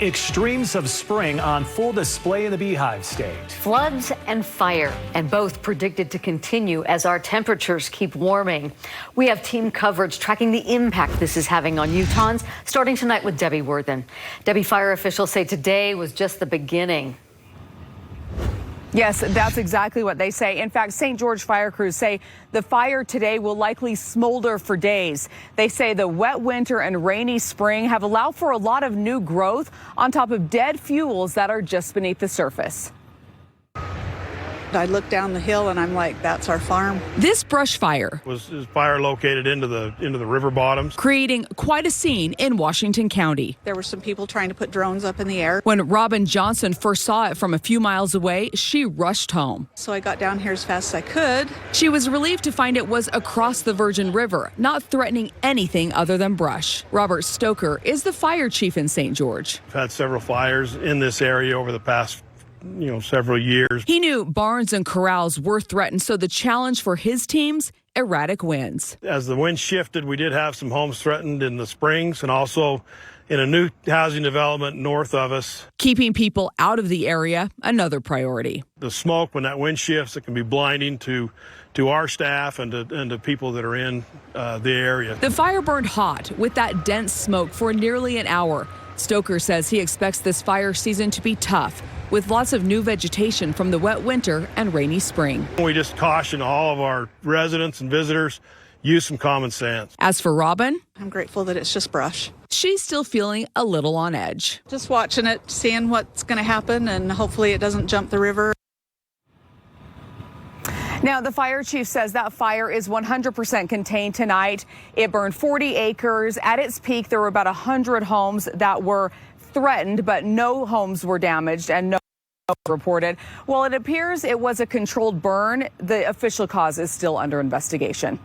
The extremes of spring on full display in the Beehive State. Floods and fire, and both predicted to continue as our temperatures keep warming. We have team coverage tracking the impact this is having on Utahns, starting tonight with Debbie Worthen. Debbie, fire officials say today was just the beginning. Yes, that's exactly what they say. In fact, St. George fire crews say the fire today will likely smolder for days. They say the wet winter and rainy spring have allowed for a lot of new growth on top of dead fuels that are just beneath the surface. I look down the hill and I'm like, that's our farm. This brush fire was fire located into the river bottoms, creating quite a scene in Washington County. There were some people trying to put drones up in the air. When Robin Johnson first saw it from a few miles away, she rushed home. So I got down here as fast as I could. She was relieved to find it was across the Virgin River, not threatening anything other than brush. Robert Stoker is the fire chief in St. George. We've had several fires in this area over the past several years. He knew barns and corrals were threatened, so the challenge for his teams, erratic winds. As the wind shifted, we did have some homes threatened in the Springs and also in a new housing development north of us. Keeping people out of the area, another priority. The smoke, when that wind shifts, it can be blinding to our staff and to people that are in the area. The fire burned hot with that dense smoke for nearly an hour. Stoker says he expects this fire season to be tough, with lots of new vegetation from the wet winter and rainy spring. We just caution all of our residents and visitors, use some common sense. As for Robin, I'm grateful that it's just brush. She's still feeling a little on edge. Just watching it, seeing what's going to happen, and hopefully it doesn't jump the river. Now, the fire chief says that fire is 100% contained tonight. It burned 40 acres. At its peak, there were about 100 homes that were threatened, but no homes were damaged and no reported. While it appears it was a controlled burn, the official cause is still under investigation.